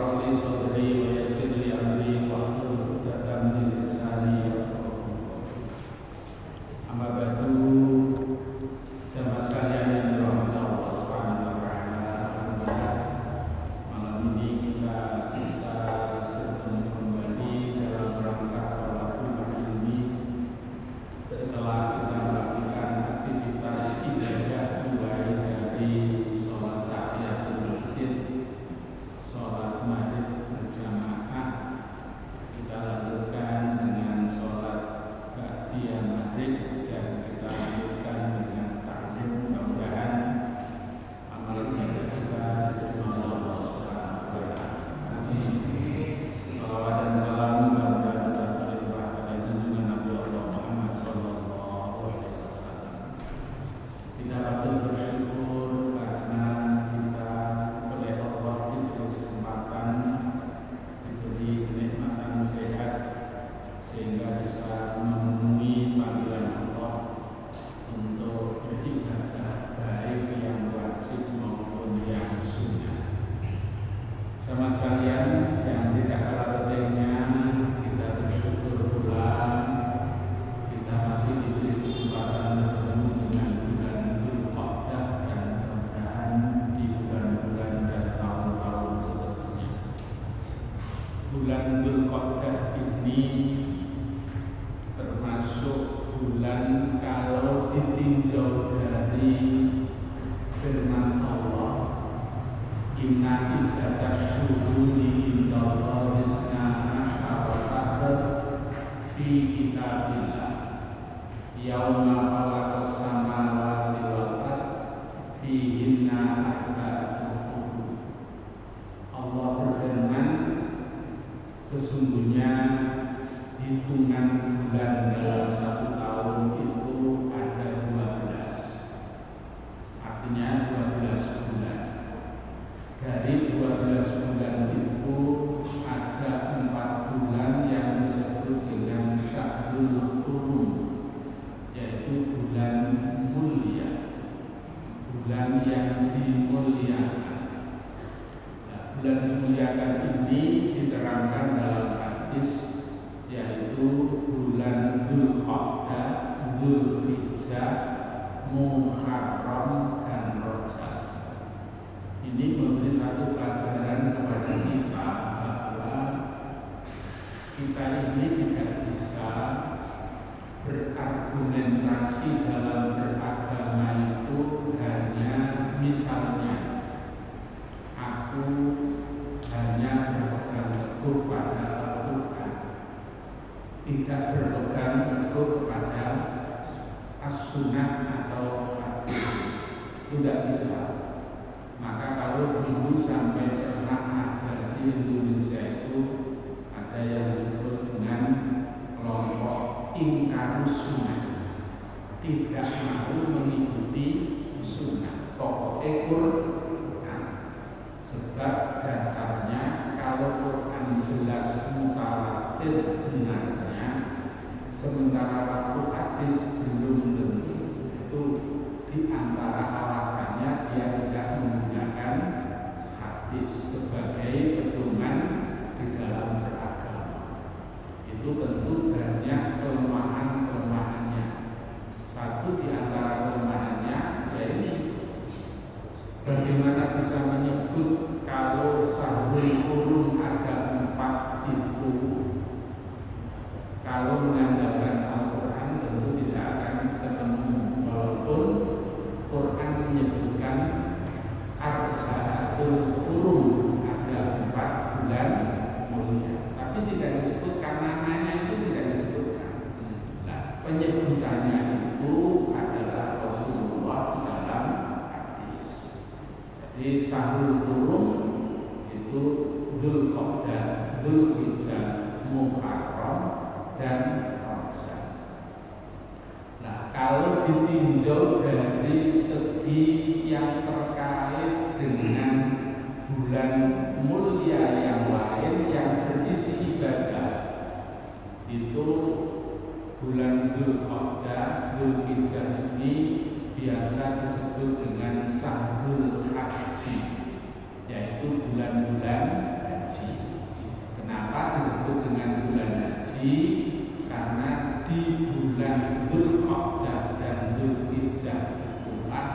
اشرح لي صدري ويسر لي أمري واحلل عقدة من لساني يفقهوا قولي. Amma ba'du, jamaah sekalian yang dirahmati Allah Subhanahu wa taala, alhamdulillah malam ini kita bisa bertemu kembali dalam rangka salat Jumat ini setelah kita melakukan aktivitas ibadah mulai dari sholat tahiyatul masjid, sholat maghrib berjamaah, kita lanjutkan dengan sholat ba'diyah maghrib, dan kita lanjutkan dengan takbir. Mudah-mudahan amal ibadah kita diterima Allah Subhanahu wa taala. Amin. Shalawat dan salam kepada terlimpah pada junjungan Nabi Allah Muhammad sallallahu alaihi wasallam. Kita patut bersyukur karena kita oleh Allah diberi kesempatan, diberi kenikmatan sehat sehingga bisa memenuhi panggilan Allah untuk beribadah baik yang wajib maupun yang sunnah. Sama sekalian yang tidak kalah pentingnya, kita bersyukur pula kita masih diberi kesempatan bertemu dengan bulan Dzulqa'dah, dan mudah-mudahan di bulan-bulan dan tahun-tahun seterusnya. Bulan Dzulqa'dah ini termasuk bulan kalau ditinjau dari firman Allah, inna iddatas syuhuri indallahi isna asyara syahran fi kitabillah yauma khalaqas samawati wal ardh fihinna arba'atul hurum. Allah berfirman, sesungguhnya hitungan bulan dalam satu tahun itu ada 12. Artinya 12 bulan. Dari 12 bulan itu ada 4 bulan yang disebut dengan Syahrul Hurum, yaitu bulan mulia, bulan yang dimuliakan. Nah, bulan dimuliakan ini diterangkan dalam hadis, yaitu bulan Dzulqa'dah, Dzulhijjah, Muharram, dan Rajab. Ini memberi satu pelajaran kepada kita bahwa kita ini tidak bisa berargumentasi dalam beragama itu hanya misalnya aku hanya berpegang teguh pada Al-Quran, tidak berpegang teguh pada as-sunnah atau hadis, tidak bisa. Maka kalau dulu sampai pernah ada di Indonesia itu ada yang disebut dengan kelompok ingkarus sunnah, tidak mau mengikuti sunnah, pokoknya Quran. Sebab dasarnya kalau Quran jelas mutawatir benarnya, sementara waktu hadis belum tentu, itu diantara alasannya dia tidak menggunakan hadis sebagai pedoman di dalam beragama. Itu tentu banyak kelemahan-kelemahannya. Satu di antara kelemahannya yaitu bagaimana bisa menyebut kalau Syahrul Hurum ada 4 itu, kalau mengandalkan Al-Quran tentu tidak akan ketemu, walaupun Quran menyebutkan Arba'atul Hurum, ada 4 bulan mulia, tapi tidak disebutkan namanya, itu tidak disebutkan. Nah, penyebutannya itu adalah Rasulullah dalam hadis. Jadi Syahrul Hurum itu Dzulqa'dah, Dzulhijjah, Muharram, dan Rajab. Nah, kalau ditinjau dari segi yang terkait dengan bulan mulia yang lain yang berisi ibadah, itu bulan Dzulqa'dah, Dzulhijjah ini biasa disebut dengan Syahrul Haji, yaitu bulan-bulan haji. haji karena di bulan Dzulqa'dah dan Dzulhijjah itulah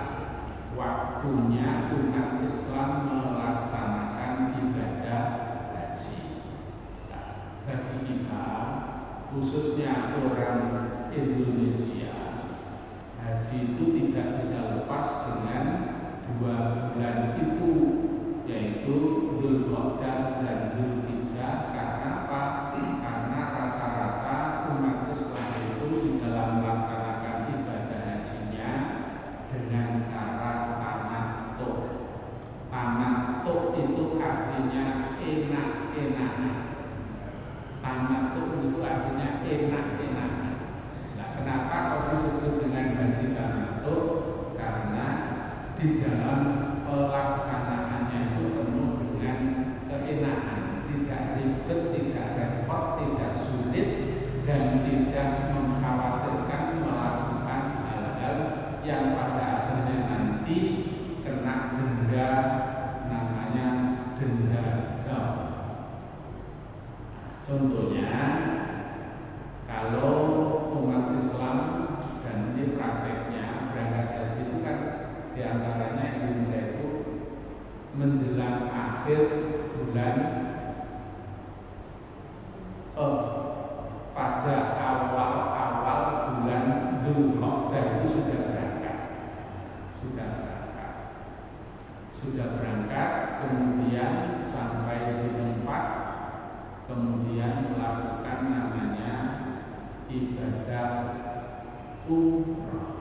waktunya umat Islam melaksanakan ibadah haji. Nah, bagi kita, khususnya orang Indonesia, haji itu tidak bisa lepas dengan 2 bulan itu, yaitu Dzulqa'dah dan Dzulhijjah. Karena apa? Karena rata-rata umat Islam itu di dalam melaksanakan ibadah hajinya dengan cara tamattu'. Tamattu' itu artinya enak-enakan. Tamattu' itu artinya enak-enakan. Nah, kenapa kok disebut dengan haji tamattu'? Karena di dalam pelaksanaannya itu penuh dengan keenakan, tidak ribet, tidak repot, tidak sulit, dan tidak mengkhawatirkan melakukan hal-hal yang pada akhirnya nanti kena denda, namanya denda gam. Contohnya, kalau umat Islam, dan ini prakteknya berangkat haji itu kan diantaranya Indonesia itu menjelang akhir bulan pada awal bulan Dzulqa'dah itu sudah berangkat, kemudian sampai di tempat, kemudian melakukan namanya ibadah umrah.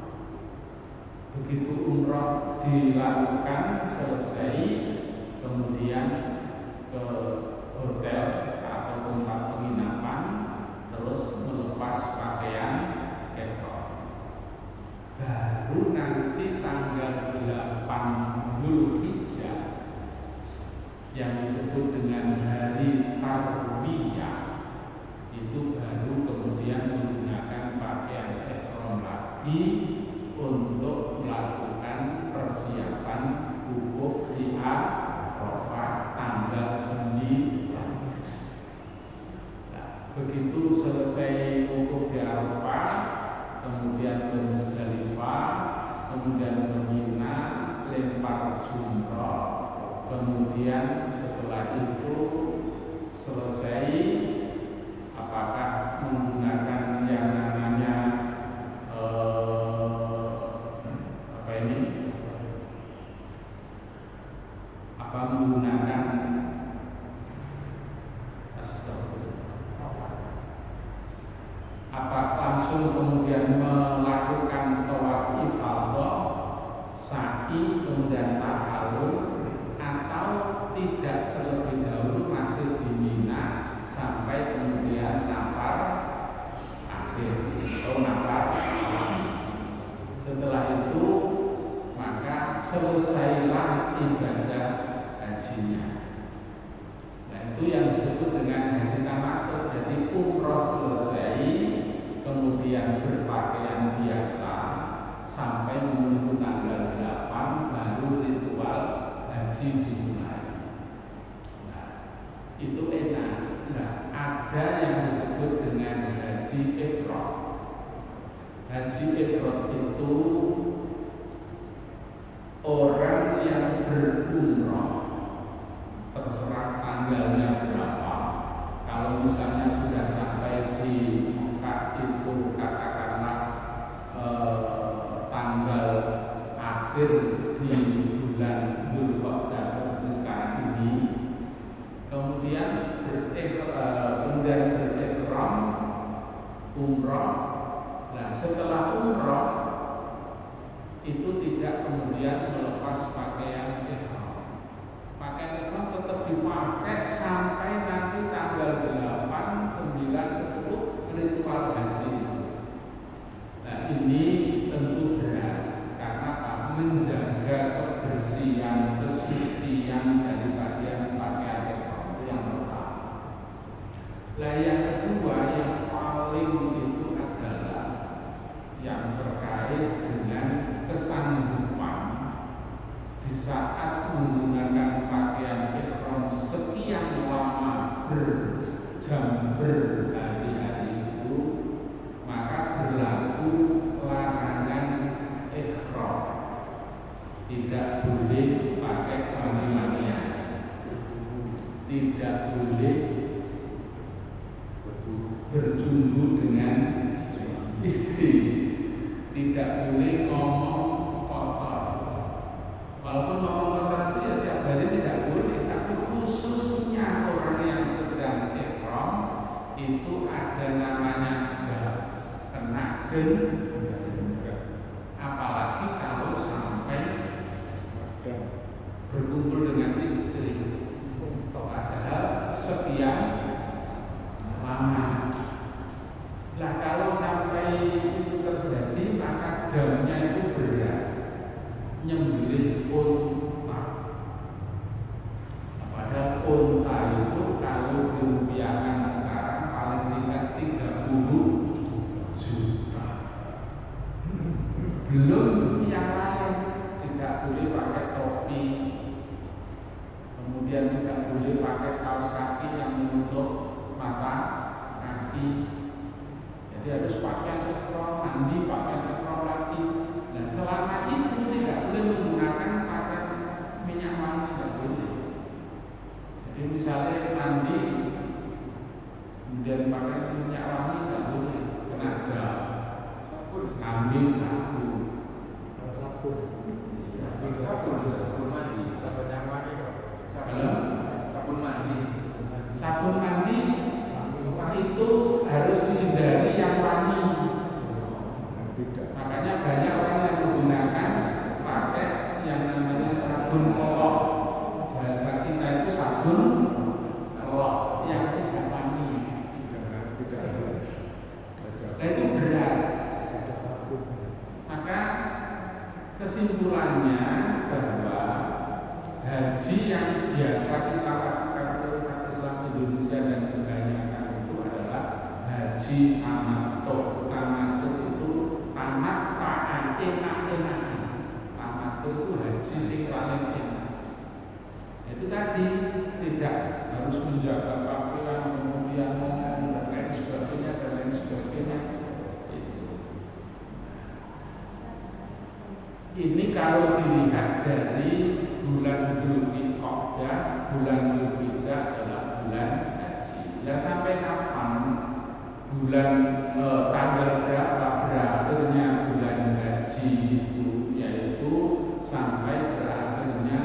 Begitu umrah dilakukan selesai, kemudian ke hotel atau tempat penginapan, terus melepas pakaian ihram. Baru nanti tanggal 8 Dzulhijjah yang disebut dengan hari Tarwiyah, itu baru kemudian menggunakan pakaian ihram lagi untuk melakukan persiapan wukuf di Arafah tanggal 9. Nah, begitu selesai wukuf di Arafah, kemudian ke Musdalifah, kemudian ke Mina, lempar jumrah, kemudian setelah itu selesai, apakah menggunakan yang namanya menggunakan langsung kemudian melakukan tawaf ifadhah, sa'i, kemudian tahallul, atau tidak terlebih dahulu masih di Mina sampai kemudian nafar akhir atau nafar awal. Setelah itu maka selesailah ibadah hajinya. Nah, itu yang disebut dengan haji tamattu'. Jadi umroh selesai, kemudian berpakaian biasa sampai menunggu tanggal 8 baru ritual haji dimulai. Nah, itu enak. Nah, ada yang disebut dengan haji ifrad. Haji ifrad itu orang yang berumrah, terserah tanggalnya berapa. Kalau misalnya sudah sampai di Mekah itu katakanlah tanggal akhir di bulan Dzulqa'dah seperti sekarang ini, kemudian berihram umrah. Nah, setelah umrah itu tidak kemudian melepas pakaian ihram. Pakaian ihram tetap dipakai sampai nanti tanggal 8, 9, 10 ritual haji. Nah, ini tentu berat karena menjaga kebersihan, kesucian dari pakaian ihram itu yang pertama. Nah, yang kedua yang paling itu adalah yang terkait boleh ngomong kotor. Walaupun ngomong kotor itu ya tiap hari tidak boleh, tapi khususnya orang yang sedang ihram itu ada namanya kena denda. Apalagi kalau sampai berkumpul dengan istri, padahal sekian lama. Nah kalau sampai itu terjadi maka damnya itu berat, nyembelih unta. Padahal unta itu kalau dirupiahkan sekarang paling tingkat 30 juta. Belum yang lain, tidak boleh pakai topi, kemudian tidak boleh pakai kaos kaki yang menutup mata kaki. Jadi harus pakaian ihram, mandi pakaian ihram lagi. Nah selama itu tidak boleh menggunakan pakaian minyak wangi, tidak boleh. Jadi misalnya mandi kemudian pakai minyak wangi tidak boleh, karena ada kambing sabun. Sabun mandi itu harus dihindari yang wangi. Makanya banyak orang yang menggunakan pakai yang namanya sabun kolok. Bahasa kita itu sabun kolok yang tidak wangi. Nah itu berat. Maka kesimpulannya bahwa haji yang biasa kita lakukan oleh umat Islam Indonesia dan kebanyakan itu adalah haji tamattu. Tamattu itu tamat tak enak-enak. Tamattu itu haji sing paling enak. Itu tadi tidak harus menjaga pakaian, kemudian ngomong dan lain sebagainya dan lain sebagainya. Ini kalau dilihat dari bulan Dzulqa'dah, bulan Dzulhijjah adalah bulan haji. Ya sampai kapan bulan tanggal berapa berakhirnya bulan haji itu, yaitu sampai berakhirnya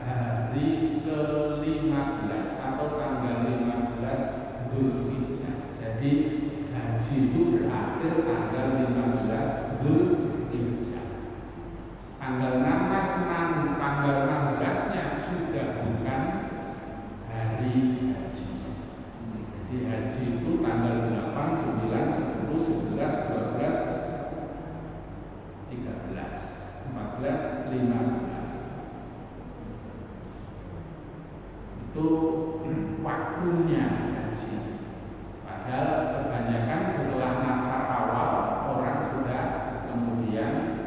hari ke-15 atau tanggal 15 Dzulhijjah. Jadi haji itu berakhir tanggal 15 Dzulhijjah. Tanggal 16-nya sudah bukan hari haji. Jadi haji itu tanggal 8, 9, 10, 11, 12, 13, 14, 15. Itu waktunya haji. Padahal kebanyakan setelah nafar awal orang sudah kemudian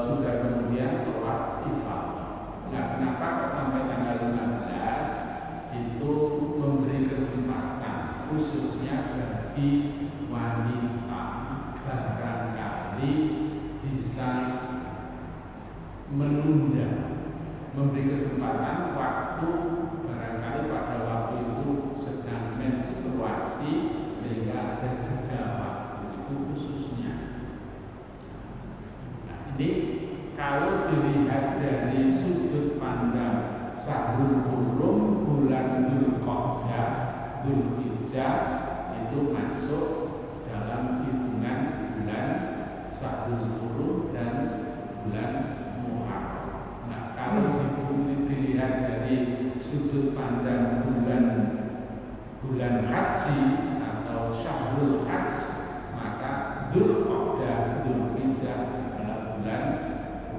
sudah kemudian tawaf ifadah. Nah, kenapa kok sampai tanggal 15 itu memberi kesempatan khususnya bagi wanita barangkali bisa menunda, memberi kesempatan waktu barangkali pada waktu itu sedang menstruasi sehingga ada jeda waktu itu khususnya. Ini kalau dilihat dari sudut pandang Syahrul Hurum, bulan Dzulqa'dah, Dzulhijjah itu masuk dalam hitungan bulan Syahrul Hurum dan bulan Muharram. Nah kalau dilihat dari sudut pandang bulan haji atau Syahrul Hajj, maka Dzulqa'dah, Dzulhijjah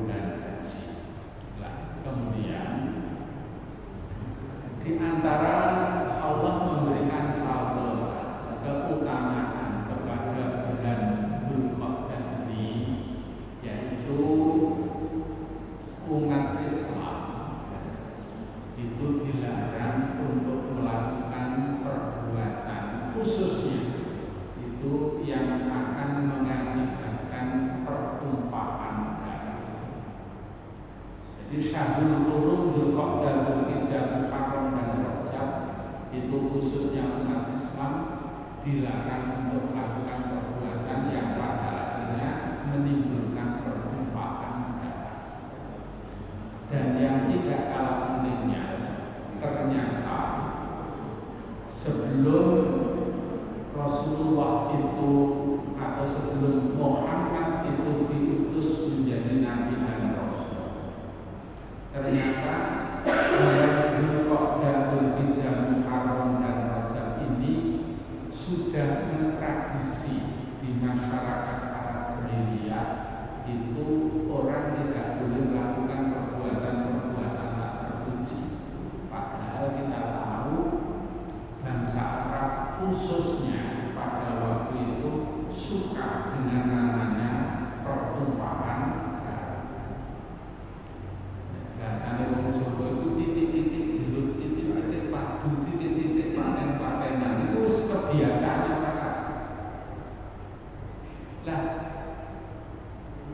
bulan haji. Nah, kemudian di antara Allah memberikan fadl keutamaan kepada bulan Dzulqa'dah ini, yaitu umat Islam itu dilarang untuk melakukan perbuatan khususnya itu yang akan mengakibatkan pertumpahan darah. Jadi Syahrul Hurum, Dzulqa'dah, Dzulhijjah, Muharram dan Rajab itu khususnya umat Islam dilarang untuk melakukan perbuatan yang pada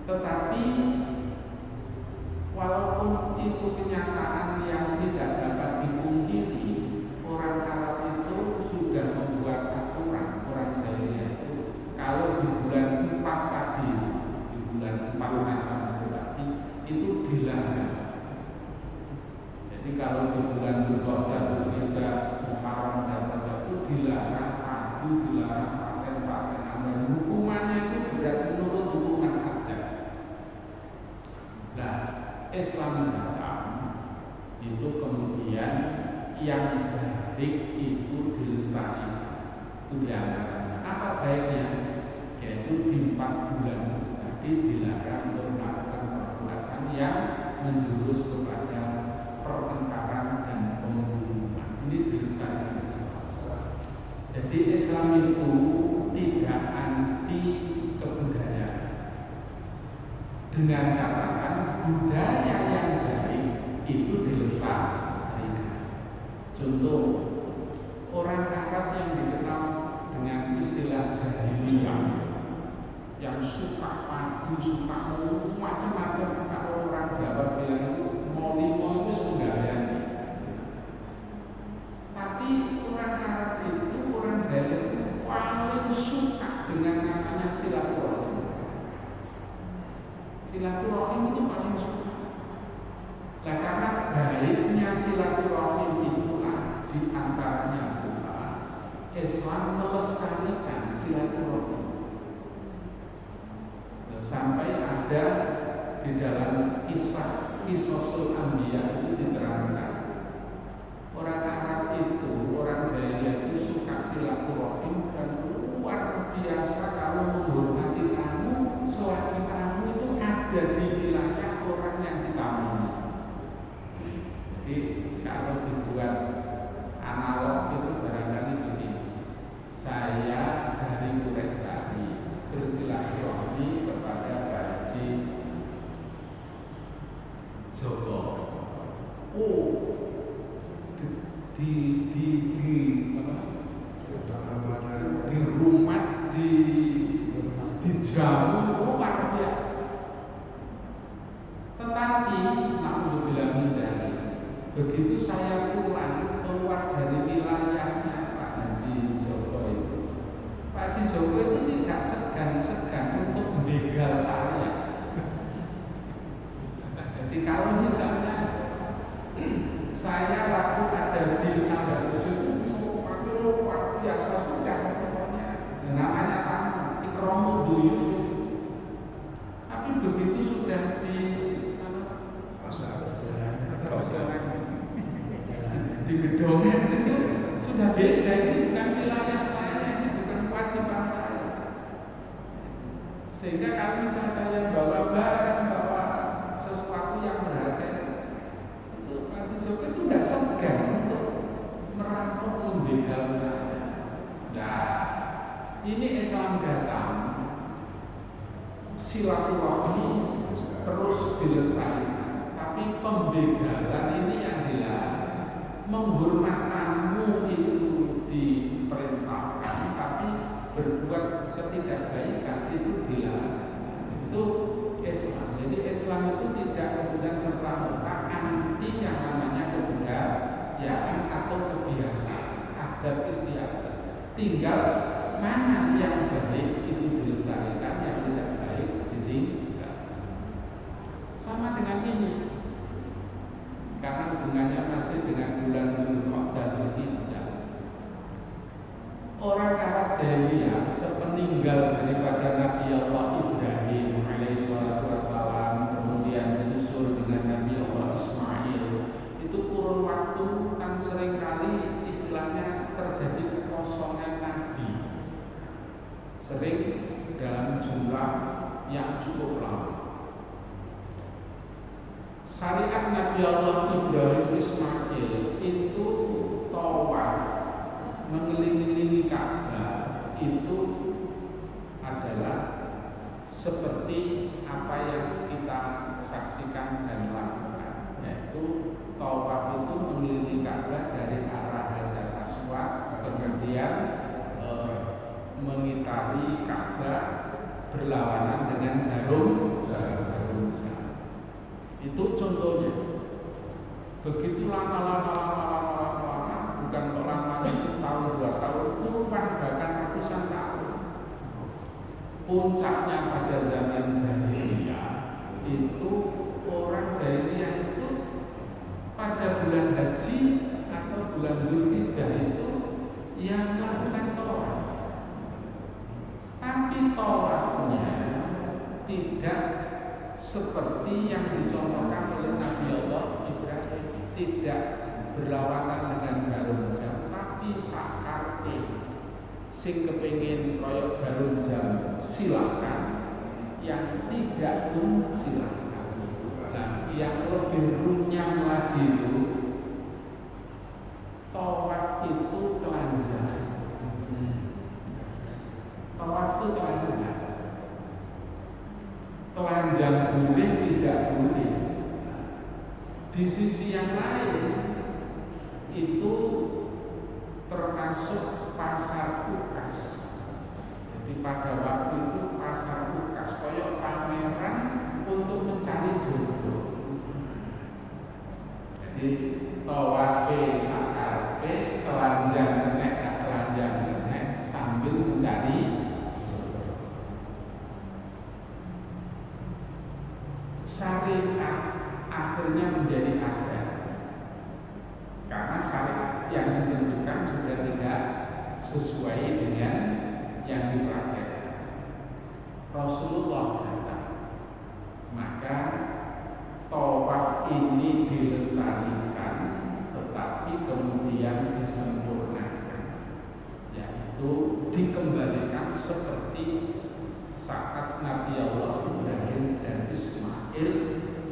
Tetapi walaupun itu kenyataan yang tidak dapat dipungkiri, orang Arab itu sudah membuat aturan, orang jahiliyah itu kalau di bulan 4 tadi, di bulan 4 macam itu tadi, itu dilarang. Jadi kalau di bulan Dzulqa'dah, Dzulhijjah, Muharram dan Rajab itu dilarang padu, dilarang paten-patenan, dan hukumannya itu berat menurut hukuman adat. Nah, Islam datang itu kemudian yang baik itu dilestarikan. Itu diantaranya. Apa baiknya? Yaitu di 4 bulan itu tadi dilarang untuk melakukan perbuatan yang menjurus kepada pertengkaran dan pembunuhan. Ini dilestarikan Islam. Jadi Islam itu tidak anti kebudayaan. Dengan catatan budaya yang baik itu dilestarikan. Contoh, orang Arab yang dikenal dengan istilah jahiliyah, yang suka padu, suka macam-macam. Kalau orang Jawa bilang itu molimo itu sembahyang. Tapi orang Arab itu, orang Jawa itu paling suka dengan namanya silaturahim. Silaturahim itu paling suka. Nah, karena baiknya silaturahim itulah diantaranya pula Islam melestarikan silaturahim. Sampai ada di dalam kisah Qisasul Anbiya itu diterangkan orang Arab itu, orang jahiliyah itu suka silaturahim dan luar biasa kalau menghormati tamu, selagi tamu itu ada di wilayah orang yang ditamu. Jadi kalau dibuat analog itu barangkali begini, saya dari Purwosari bersilaturahmi kepada Pak Haji Joko. Oh, di rumah dijamu luar biasa. Tetapi naudzubillah min dzalik, begitu saya pulang keluar dari wilayahnya Pak Haji Joko itu, Pak Haji Joko itu tidak segan-segan untuk membegal saya. Jadi kalau misalnya saya waktu ada di Tabarujuk itu luar biasa sudah pokoknya, namanya tamu ikramul duyuf. Tapi begitu sudah di di gedongan situ sudah beda, ini bukan wilayah saya, ini bukan kewajiban saya. Sehingga kalau misalnya saya bawa barang, bawa sesuatu yang berharga, itu Pak Joko itu tidak segan untuk merampok membegal saya. Nah, ini Islam datang, silaturahmi terus dilestarikan, tapi pembegalan ini yang dilarang. Menghormat tamu itu diperintahkan, tapi berbuat ketidakbaikan itu dilarang. Itu Islam. Jadi Islam itu tidak kemudian serta-merta anti yang namanya kebudayaan atau kebiasaan, adat istiadat. Tinggal mana yang baik itu dilestarikan, yang tidak baik ditinggalkan. Sama dengan ini. Karena hubungannya masih dengan bulan Dzulqa'dah, Dzulhijjah. Orang Arab jahiliyah sepeninggal daripada Nabi Allah Ibrahim alaihissalatu wassalam, kemudian disusul dengan Nabi Allah Ismail, itu kurun waktu kan seringkali istilahnya terjadi kekosongan Nabi, sering dalam jumlah yang cukup lama. Syariat Nabi Allah Ibrahim Ismail itu tawaf mengelilingi Ka'bah itu adalah seperti apa yang kita saksikan dan lakukan, yaitu tawaf itu mengelilingi Ka'bah dari arah Hajar Aswad, kemudian mengitari Ka'bah berlawanan dengan jarum jam. Itu contohnya. Begitu lama, bukan kok lama ini setahun 2 tahun, puluhan bahkan ratusan tahun. Puncaknya pada zaman jahiliyah itu orang jahiliyah itu pada bulan haji atau bulan Dzulhijjah itu yang melakukan tawaf. Tapi tawafnya tidak seperti yang dicontohkan oleh Nabi Allah Ibrahim, tidak berlawanan dengan jarum jam, tapi sakarte. Sing kepengin koyok jarum jam silakan, yang tidak pun silakan. Nah, yang lebih runyam lagi itu tawaf itu telanjang. Tawaf itu telanjang. Telanjang boleh, tidak boleh. Di sisi yang lain itu termasuk pasar ukas. Jadi pada waktu itu pasar ukas koyok pameran untuk mencari jodoh. Jadi tawafe sakarepe, telanjang nek telanjang nek sambil mencari syariat akhirnya menjadi adat karena syariat yang ditentukan sudah tidak sesuai dengan yang dipraktekkan. Rasulullah datang, maka tawaf ini dilestarikan tetapi kemudian disempurnakan, yaitu dikembalikan seperti saat Nabi Allah Ibrahim dan Ismail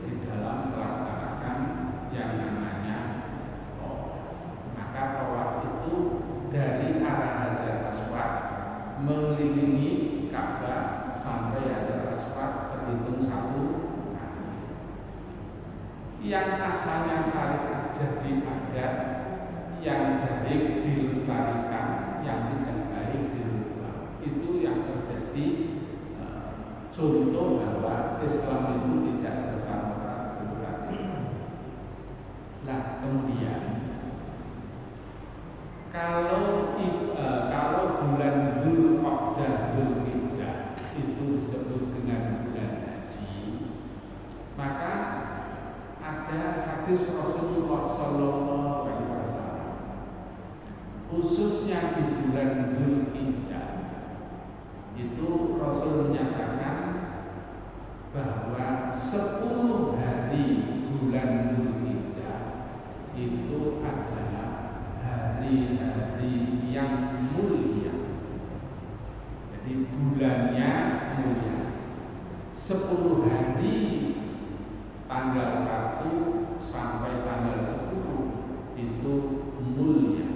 di dalam melaksanakan yang namanya tawaf. Maka tawaf itu dari arah Hajar Aswad mengelilingi Ka'bah sampai Hajar Aswad terhitung 1 kali. Yang asalnya syariat jadi adat, yang baik dilestarikan, yang tidak baik dirubah. Itu yang terjadi. Contoh bahwa Islam itu tidak serta-merta berubah. Nah, kemudian kalau bulan Dzulqa'dah Dzulhijjah itu disebut dengan bulan haji, maka ada hadis Rasulullah SAW khususnya di bulan Dzulhijjah itu Rasul menyatakan bahwa 10 hari bulan Dzulhijjah itu adalah hari-hari yang mulia. Jadi bulannya mulia. 10 hari tanggal 1 sampai tanggal 10 itu mulia.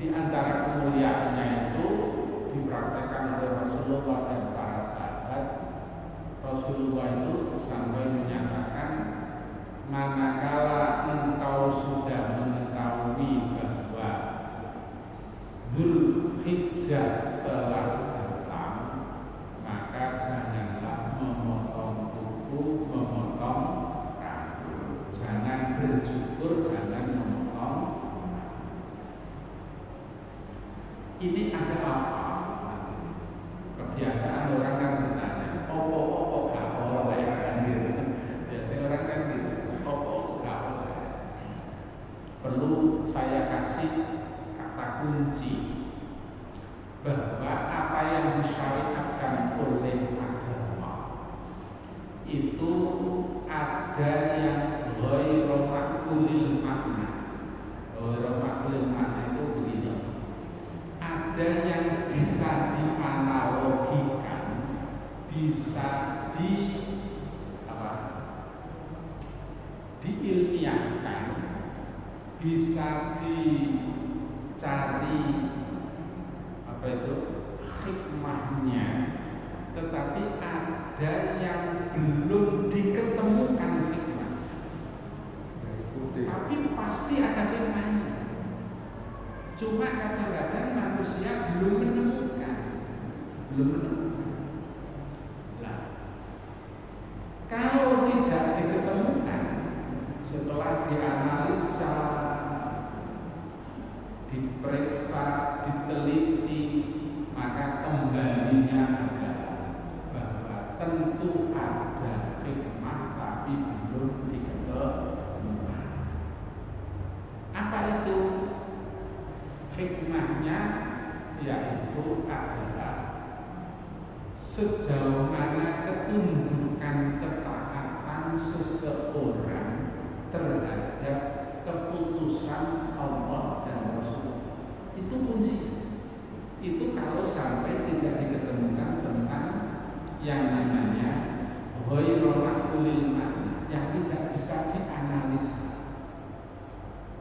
Di antara kemuliaannya itu dipraktekkan oleh Rasulullah dan para sahabat. Rasulullah itu sampai menyatakan, manakala engkau sudah mengetahui bahwa Dzulhijjah telah datang, maka janganlah memotong kuku, memotong rambut, jangan bercukur, jangan memotong. Ini ada apa? Kebiasaan orang kan bertanya, opo gak oleh kan gitu. Biasanya orang kan gitu, opo gak oleh. Perlu saya kasih kata kunci bahwa apa yang disyariatkan oleh agama itu ada yang ghairu ma'qulil makna. Ghairu ma'qulil makna itu begini. Ada yang bisa dianalogikan, bisa diilmiahkan, bisa dicari hikmahnya, tetapi ada yang belum diketemukan hikmah. Tapi pasti ada hikmahnya. Cuma kadang-kadang manusia belum menemukan. dianalisa, diperiksa, diteliti, maka kembalinya adalah bahwa tentu ada hikmah tapi belum diketemukan. Apa itu hikmahnya? Yaitu adalah sejauh mana ketundukan ketaatan seseorang terhadap keputusan Allah dan Rasul. Itu kunci. Itu kalau sampai tidak diketemukan tentang yang namanya ghairul ma'qulil ma'na, yang tidak bisa dianalisa.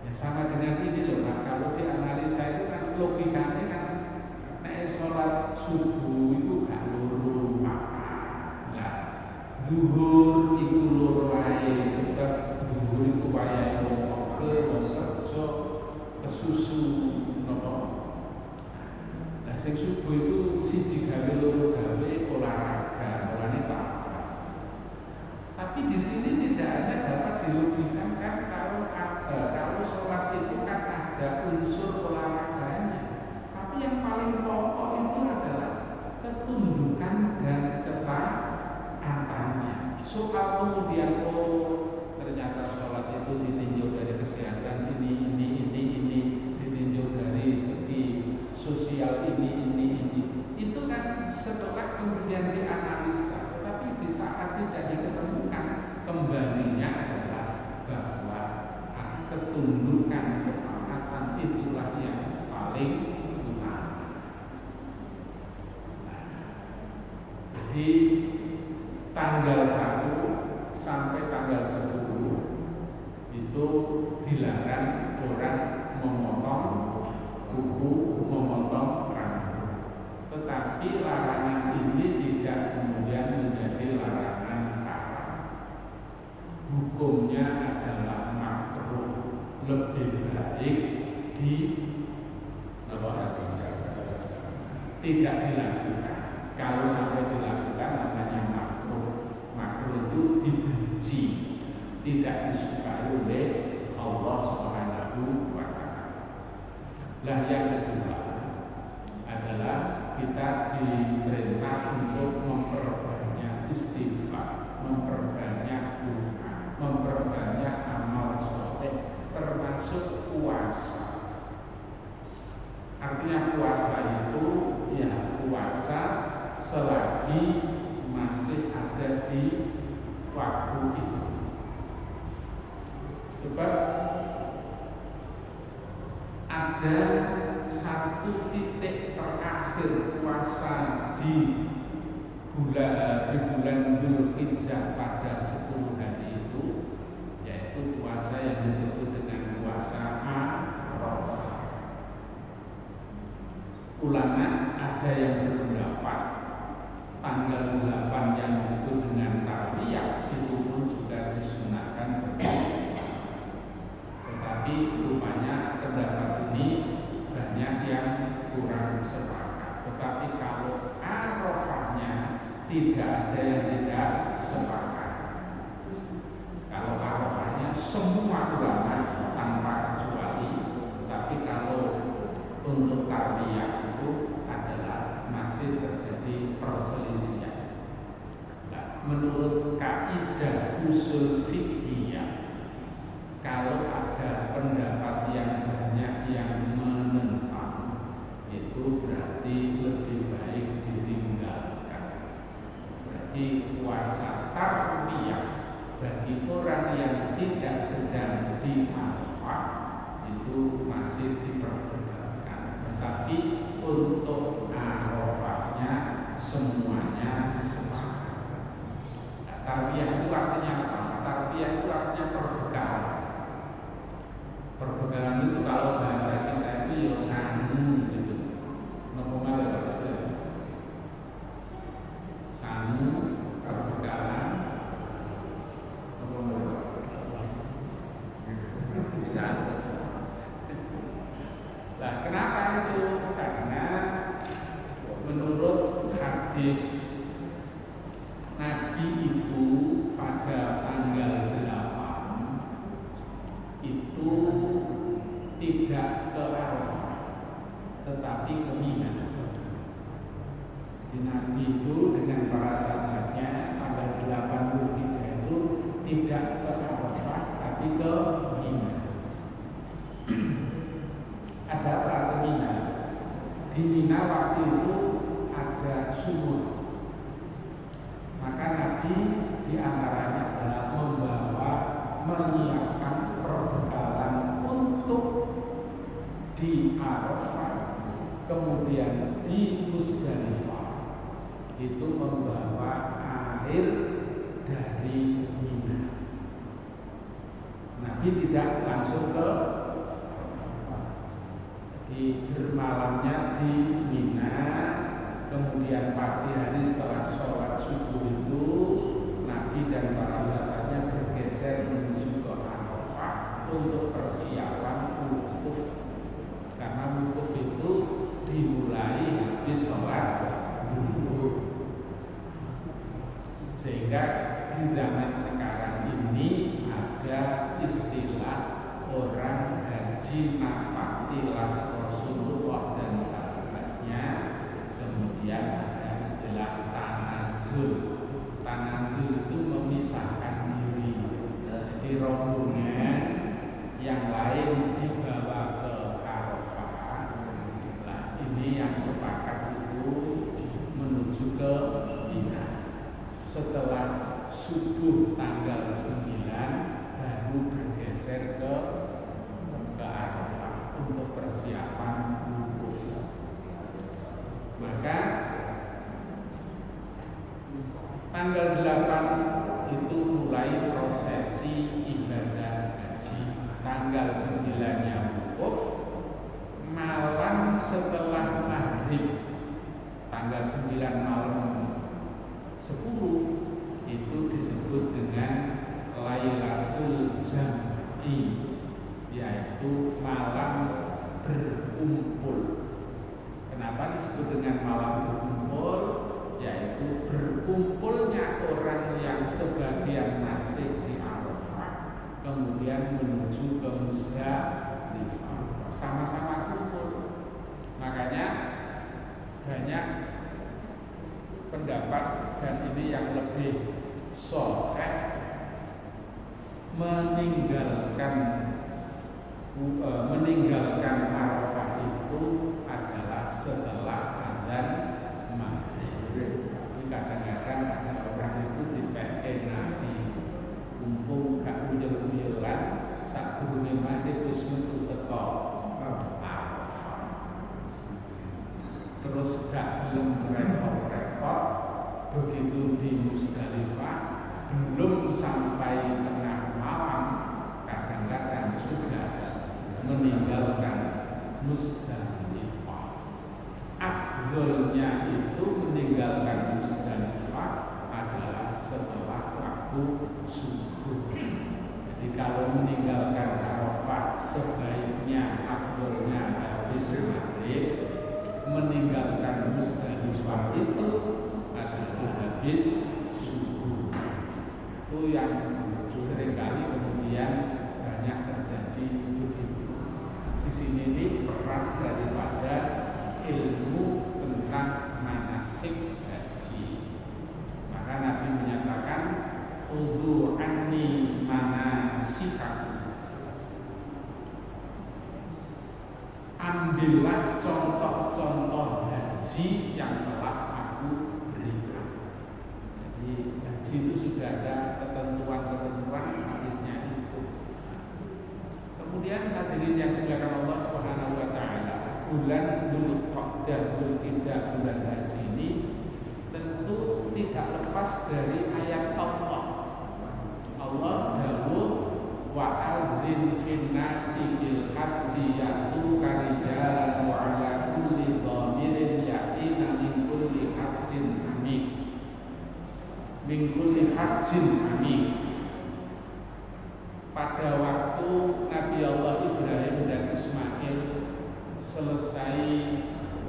Ya sama dengan ini loh Pak, kalau dianalisa itu kan logikanya kan sholat subuh itu gak loro papat. Nah, zuhur itu loro wae, sebab zuhur itu wayahe wong pegel, wong kerja, kesusu napa. Nah, sing subuh itu siji gawe loro gawe olahraga, olahraga papat. Tapi di sini tidak ada dapat dilogikakan kan kalau sholat itu kan ada unsur olahraganya. Yang paling pokok itu adalah ketundukan dan ketaatannya. Soal kemudian ternyata sholat itu ditinjau dari kesehatan ini, ditinjau dari segi sosial ini. Itu kan setelah kemudian dianalisa. Tetapi di saat tidak diketemukan, kembalinya adalah bahwa ketundukan ketaatan itulah yang paling. Di tanggal 1 sampai tanggal 10 itu dilarang orang memotong kuku, memotong rambut. Tetapi larangan ini tidak kemudian menjadi larangan haram. Hukumnya adalah makruh, lebih baik tidak dilakukan. Kalau sampai dilakukan namanya makruh. Makruh itu dibenci, tidak disukai oleh Allah Subhanahu wa Ta'ala. Lah yang kedua adalah kita diperintah untuk memperbanyak istighfar, memperbanyak doa, memperbanyak amal soleh, termasuk puasa. Artinya puasa itu ya puasa selagi masih ada di waktu itu. Sebab ada satu titik terakhir puasa di bulan Dzulhijjah pada 10 hari itu, yaitu puasa yang disebut dengan puasa Arafah. Ulama ada yang berpendapat tanggal 8 yang disebut dengan tarwiyah itu pun sudah disunahkan berpuasa. Tetapi rupanya pendapat ini banyak yang kurang sepakat. Tetapi kalau Arafahnya tidak ada yang tidak sepakat. Kalau Arafahnya semua ulama tanpa kecuali, tapi kalau untuk tarwiyah itu adalah masih terjadi perselisihan. Nah, menurut kaidah usul fiqhiyah, kalau ada pendapat yang banyak yang menentang, itu berarti lebih baik ditinggalkan. Berarti puasa tarwiyah bagi orang yang tidak sedang di Arafah itu masih diperbolehkan. Tetapi untuk Arafahnya semuanya sepakat. Nah, tarwiyah itu artinya apa? Tarwiyah itu artinya perbekalan. Perbekalan itu kalau bahasa kita itu ya sanu gitu. Ngomong ada istilah. Sanu, perbekalan, bisa. Nah, kenapa itu? Karena menurut hadis Nabi itu pada tanggal 8 di Mina waktu itu ada sumur. Maka Nabi diantaranya adalah menyiapkan perbekalan untuk di Arafah, kemudian di Musdalifah itu membawa air dari Mina. Nabi tidak langsung ke bermalamnya di Mina, kemudian pagi hari setelah sholat subuh itu Nabi dan para sahabatnya bergeser menuju ke Arafah untuk persiapan wukuf, karena wukuf itu dimulai habis sholat zuhur. Sehingga di zaman sekarang ini ada istilah orang haji napati las Rasulullah dan sahabatnya. Kemudian ada istilah tanazul. Tanazul itu memisahkan diri. Jadi rombongan yang lain dibawa ke Arafah. Nah, ini yang sepakat itu menuju ke Mina. Setelah subuh tanggal 9 baru bergeser ke Arafah untuk persiapan wukuf. Maka tanggal 8 itu mulai prosesi ibadah haji. Tanggal 9-nya wukuf, malam setelah maghrib tanggal 9 malam 10 itu disebut dengan Lailatul Jam'i, yaitu malam berkumpul. Kenapa disebut dengan malam berkumpul? Yaitu berkumpulnya orang yang sebagian masih di Arafah, kemudian menuju ke Musdalifah, sama-sama kumpul. Makanya banyak pendapat, dan ini yang lebih sahih, meninggalkan Arafah itu adalah setelah adzan maghrib. Tapi kadang-kadang ada orang itu dipeke nabi kumpul gak uyel-uyelan sadurunge maghrib wis metu teko Arafah. Terus gak gelem repot-repot, begitu di Musdalifah belum sampai tengah malam kadang-kadang sudah meninggalkan Musdalifah. Afdolnya itu meninggalkan Musdalifah adalah setelah waktu subuh. Jadi kalau meninggalkan Arafah sebaiknya afdolnya habis maghrib, meninggalkan Musdalifah itu adalah habis subuh. Itu yang seringkali kemudian banyak terjadi begitu. Di sini ini peran daripada ilmu tentang manasik haji. Maka Nabi menyatakan khudhu anni manasikakum, ambillah contoh-contoh haji yang telah aku berikan. Jadi haji itu sudah ada ketentuan-ketentuan hadisnya itu. Kemudian hadirin yang dimuliakan Allah Subhanahu wa taala, bulan Dzulqa'dah, Dzulhijjah, bulan haji ini tentu tidak lepas dari ayat Allah. Allah dawuh wa adzin fin nasi bil haji ya'tuka rijalan wa 'ala kulli dhamirin ya'tina min kulli hajjin amik. Min kulli hajjin amik. Pada waktu Nabi Allah Ibrahim dan Ismail selesai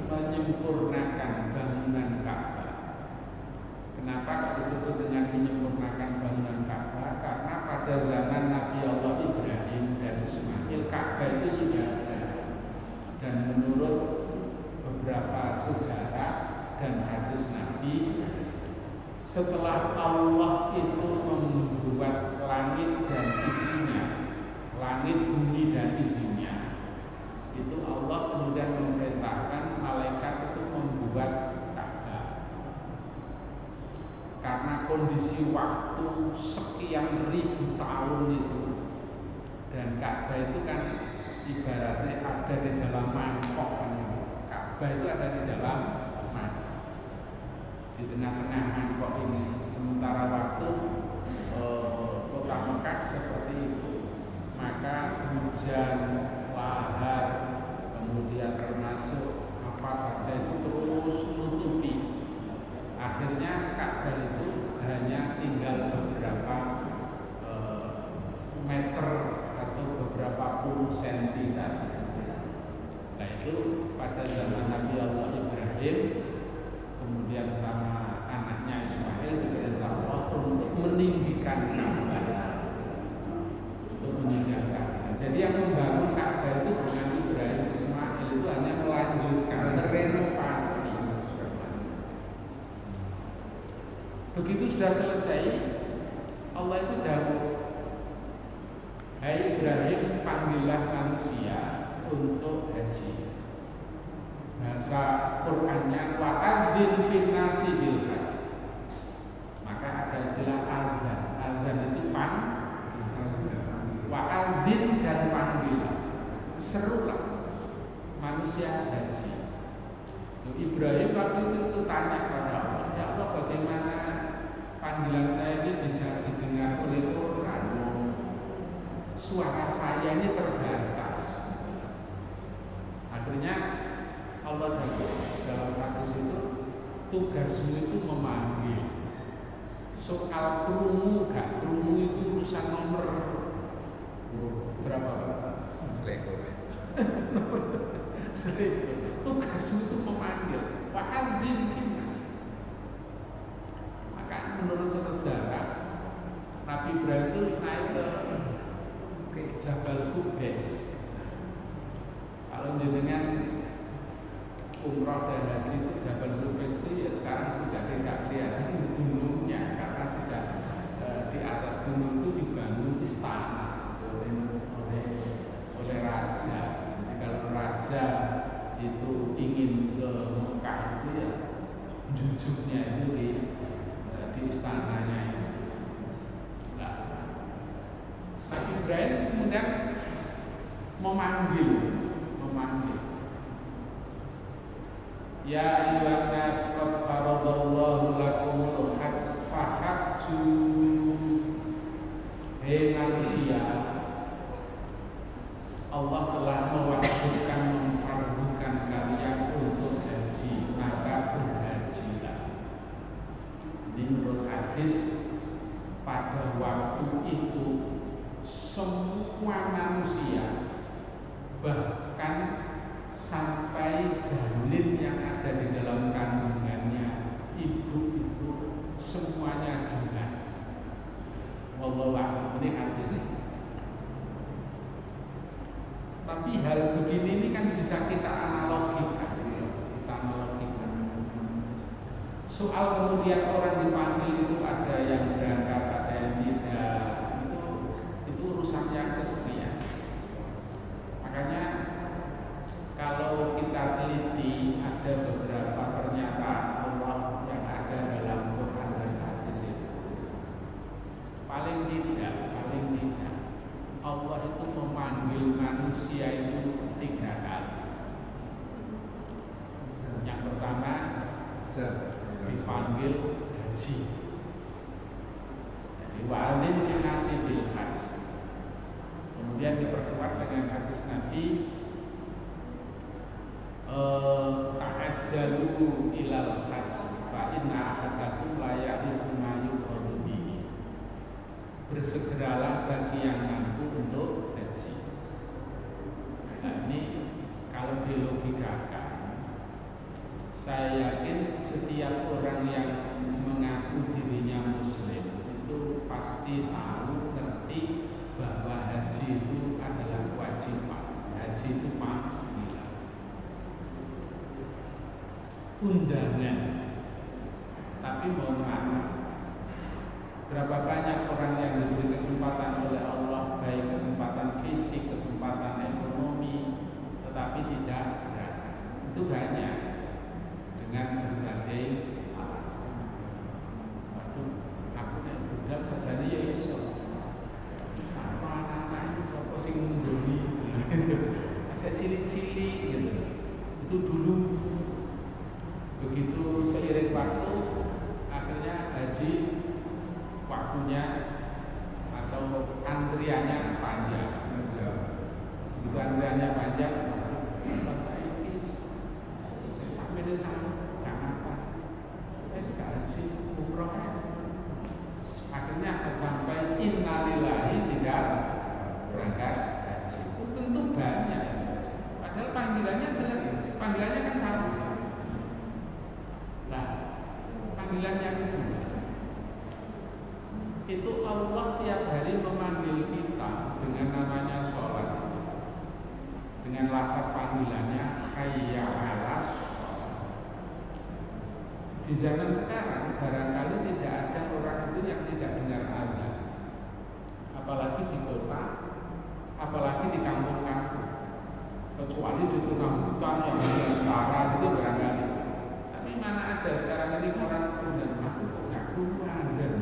menyempurnakan bangunan Ka'bah. Kenapa kok disebut dengan menyempurnakan bangunan Ka'bah? Karena pada zaman Nabi Allah Ibrahim dan Ismail Ka'bah itu sudah ada. Dan menurut beberapa sejarah dan hadis Nabi, setelah Allah itu membuat langit dan isinya, langit bumi dan isinya, itu Allah kemudian memerintahkan malaikat itu membuat Ka'bah. Karena kondisi waktu sekian ribu tahun itu, dan Ka'bah itu kan ibaratnya ada di dalam mangkok. Ka'bah itu ada di dalam mangkok, di tengah-tengah mangkok ini. Sementara waktu kota Mekah seperti itu, maka hujan, lahar, kemudian termasuk apa saja itu terus menutupi. Akhirnya Ka'bah itu hanya tinggal beberapa meter atau beberapa puluh senti saja. Nah itu pada zaman Nabi Allah Ibrahim, kemudian sama anaknya Ismail diperintah Allah untuk meninggikan Ka'bah, untuk meninggikan. Jadi yang membangun Ka'bah itu bukan Ibrahim Ismail, itu hanya melanjutkan renovasi. Begitu sudah selesai, Allah itu dahulu, hai Ibrahim, panggillah manusia untuk haji. Bahasa Qur'annya wa'adzin fin nasi bil haji. Maka ada istilah azan. Azan itu wa'adzin dan panggil. Serulah manusia haji. Ibrahim waktu itu tanya kepada Allah, ya Allah, bagaimana panggilan saya ini bisa didengar oleh orang? Suara saya ini terbatas. Akhirnya Allah jawab dalam hadis itu, tugasmu itu memanggil. Soal kerungu gak kerungu itu urusan nomor berapa? Tugasmu itu memanggil. Wa'adzin finnas. Maka menurut sejarah, Nabi Ibrahim itu naik ke Jabal Qubais. Kalau dengan umrah dan haji itu Jabal Qubais itu ya sekarang sudah tidak kelihatan gunungnya, karena sudah di atas gunung itu dibangun istana oleh raja. Jadi kalau raja itu ingin ke Mekah itu ya jujurnya itu di istananya. Nabi Ibrahim kemudian memanggil. Ya ayyuhan nas qad faradallahu lakumul hajj fahajju. Hei manusia, Allah telah mewajibkan, memfardukan kalian untuk haji, maka berhajilah. Ini menurut hadis, pada waktu itu semua manusia, bahkan sampai janin yang ada di dalam kandungannya ibu itu semuanya dengar. Wallahu a'lam, ini hadis. Tapi hal begini ini kan bisa kita analogikan. Soal kemudian orang dipanggil itu ada yang berangkat, ada yang tidak, itu urusan yang kesenian. Makanya kalau kita teliti, ada beberapa pernyataan Allah yang ada dalam Quran dan hadis itu. Paling tidak Allah itu memanggil manusia itu 3 kali. Yang pertama dipanggil haji. Jadi wa'adzin fin nasi bil hajj. Kemudian diperkuat dengan hadis Nabi, ta'ajjalu ilal hajj fa inna ahadakum la ya'rifu ma yuqadu bihi. Bersegeralah bagi yang mampu untuk haji. Nah ini kalau dilogikakan, saya yakin setiap orang yang mengaku dirinya muslim itu pasti tahu, ngerti bahwa haji itu adalah kewajiban. Haji itu panggilan, undangan. Tapi mohon maaf, berapa banyak orang yang diberi kesempatan oleh Allah, baik kesempatan fisik, kesempatan ekonomi, tetapi tidak berangkat. Itu banyak dengan berbagai alasan. Waduh, aku nek budal kerjanya ya iso. Sama anak-anak itu sapa sing nggoni. Saya cilik-cilik gitu. Itu dulu. Begitu seiring waktu akhirnya haji waktunya atau antriannya panjang. Begitu antriannya panjang, saya ini sampai di tangan atas. Saya sekarang sih umroh. Akhirnya akan sampai innalillahi tidak berangkat haji. Itu tentu banyak. Padahal panggilannya jelas, panggilannya kan sama. Nah, panggilan yang kedua itu Allah tiap hari memanggil kita dengan namanya sholat, dengan lafaz panggilannya hayya 'alas sholat. Di zaman sekarang barangkali tidak ada orang itu yang tidak dengar azan, apalagi di kota, apalagi di kampung-kampung, kecuali di tengah hutan yang utara itu barangkali. Tapi mana ada sekarang ini orang dan aku nggak keluar dan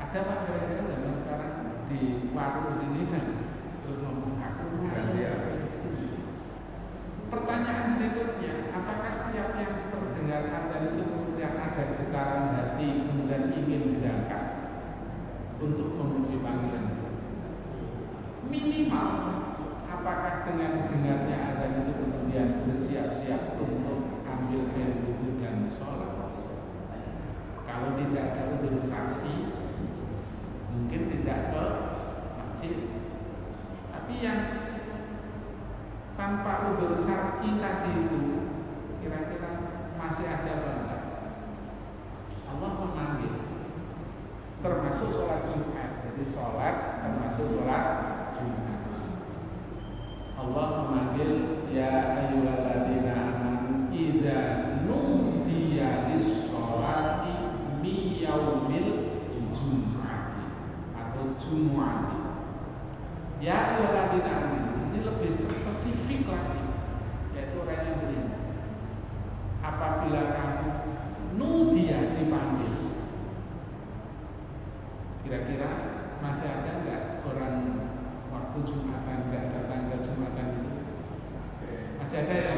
ada Pak kira-kira zaman sekarang di warung sini kan terus ngomong aku pertanyaan berikutnya, apakah setiap yang terdengar azan itu kemudian ada getaran hati kemudian ingin berangkat untuk memenuhi panggilan itu? Minimal apakah dengan dengarnya azan itu kemudian bersiap-siap untuk ambil air wudhu dan sholat? Kalau tidak ada udzur syar'i, mungkin tidak ke masjid. Tapi yang tanpa udzur syar'i tadi itu kira-kira masih ada apa enggak? Allah memanggil, termasuk sholat Jumat. Jadi sholat termasuk sholat Jumat. Allah memanggil ya ayyuhalladzina amanu idza nudiya lis-sholati mi yaumil jumu'ati atau jumu'ati. Ya ayyuhalladzina amanu, ini lebih spesifik lagi, yaitu orang yang beriman. Apabila kamu nudiya dipanggil, kira-kira masih ada enggak orang waktu Jumatan enggak datang ke Jumatan itu? Masih ada ya?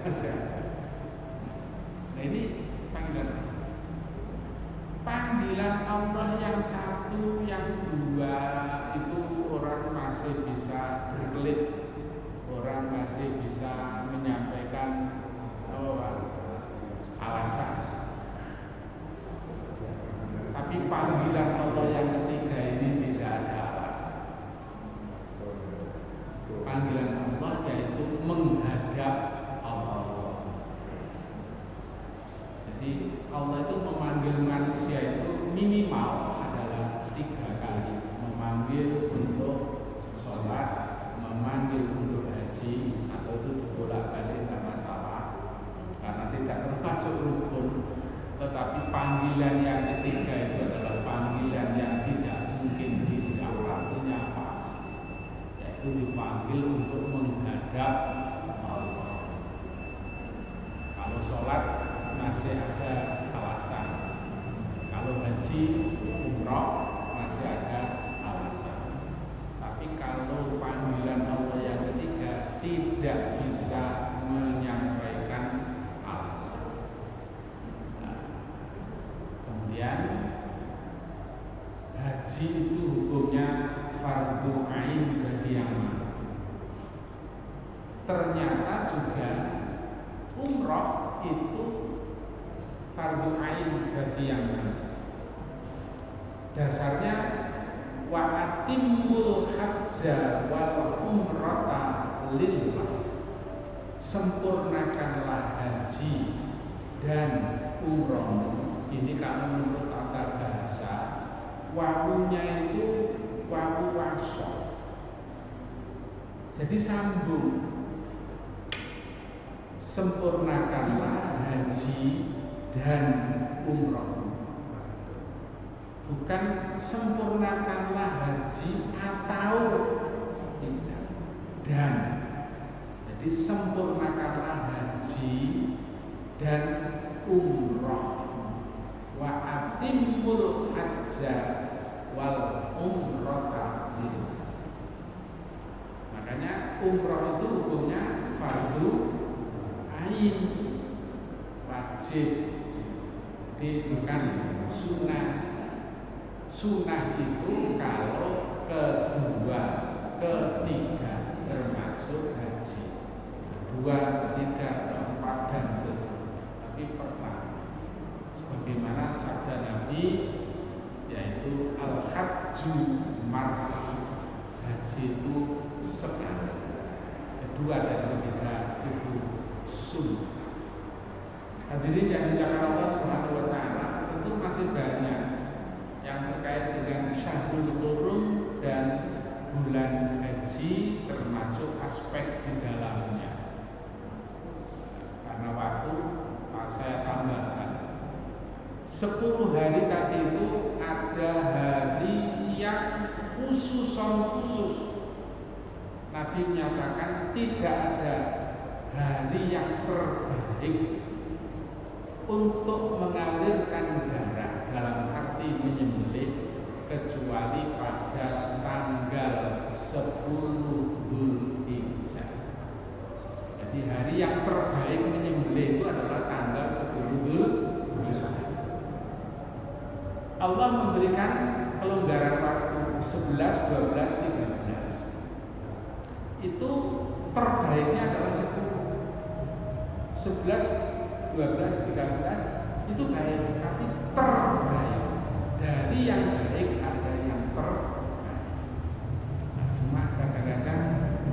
Masih ada. Nah ini panggilan Allah yang satu, yang dua itu orang masih bisa berkelit, orang masih bisa menyampaikan alasan. Tapi panggilan Allah yang ketiga ini tidak ada alasan. Panggilan Allah yaitu menghadap Allah. Jadi Allah itu memanggil manusia itu minimal adalah 3 kali. Memanggil untuk sholat, memanggil untuk haji, atau itu dibolak-balik tidak masalah karena tidak termasuk rukun. Tetapi panggilan yang ketiga itu adalah panggilan yang tidak mungkin tidak artinya apa, yaitu dipanggil untuk menghadap Allah. Kalau sholat masih ada alasan, kalau haji umroh masih ada alasan. Tapi kalau panggilan Allah yang ketiga tidak bisa menyampaikan alasan. Kemudian haji itu hukumnya fardu ain bagi yang mampu. Ternyata juga umroh itu fardu ain bagi yang mampu. Dasarnya wa atimmul hajja wal umrata lillah. Sempurnakanlah haji dan umroh. Ini kalau menurut tata bahasa, wawunya itu wawu wasol. Jadi sambung. Sempurnakanlah haji dan umroh. Bukan sempurnakanlah haji atau tidak. Dan sempurnakanlah haji dan umroh. Wa atimmul hajja wal umrata lillah. Makanya umroh itu hukumnya fardu ain, wajib, bukan sunnah. Sunnah itu kalau kedua, ketiga termasuk haji, kedua, ketiga, keempat dan seterusnya. Tapi pertama, sebagaimana sabda Nabi, yaitu al-hajju marrah, haji itu sekali, kedua dan ketiga itu sunnah. Hadirin yang dimuliakan Allah Subhanahu wa taala, tentu masih banyak yang terkait dengan Syahrul Hurum dan bulan haji, termasuk aspek di dalamnya. Karena waktu saya tambahkan 10 hari tadi itu ada hari yang khusus. Nabi menyatakan tidak ada hari yang terbaik untuk mengalirkan darah dalam arti menyembelih kecuali pada tanggal 10 Dzulhijjah. Jadi hari yang terbaik menyembelih itu adalah tanggal 10 Dzulhijjah. Allah memberikan kelonggaran waktu 11, 12, 13. Itu terbaiknya adalah 10. 11, 12, 13 itu baik, tapi terbaik. Dari yang baik ada yang terbaik. Nah, cuma kadang-kadang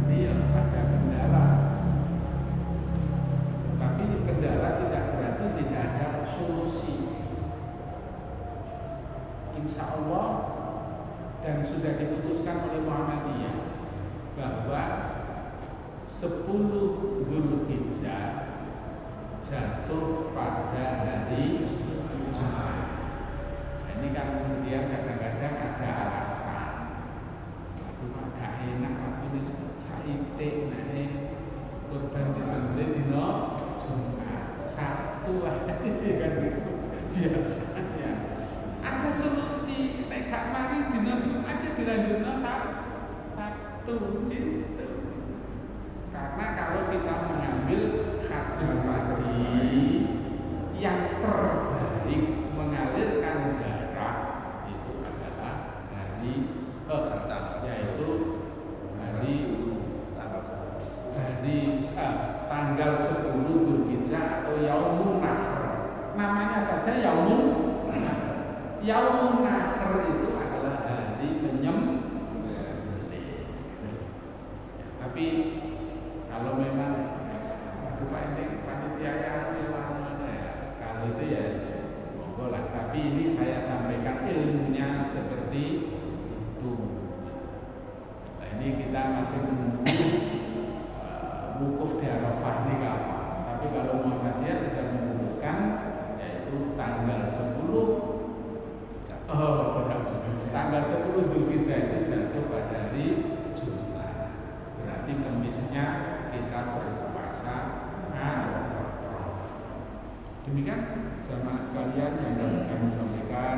dia ada kendala. Tapi kendala tidak berarti tidak ada solusi. Insya Allah dan sudah diputuskan oleh Muhammadiyah bahwa 10 Dzulhijjah jatuh pada hari Jumat. Nah, ini kan kemudian kadang-kadang ada alasan, aduh agak enak tapi ini saite nih kurban disembelih dino Jumat, Sabtu aja kan gitu biasanya. Ada solusi, nek gak mari dino Jumat ya dilanjutno Sabtu gitu. Karena kalau kita mengambil hadis tadi, yang terbaik mengalirkan darah itu adalah hari yaitu tanggal 10 Dzulhijjah atau Yaumun Nasr. Namanya saja Yaumun Nasr itu adalah hari menyembelih. Tapi kalau memang Pak ini panitia yang kalau itu ya monggo lah. Tapi ini saya sampaikan ilmunya seperti itu. Nah, ini kita masih menunggu wukuf di Arafah ini kapan. Tapi kalau Muhammadiyah sudah memutuskan yaitu tanggal 10 Dzulhijjah itu jatuh pada hari Jumat. Berarti Kemisnya kita berpuasa Arafah. Demikian jamaah sekalian yang kami sampaikan.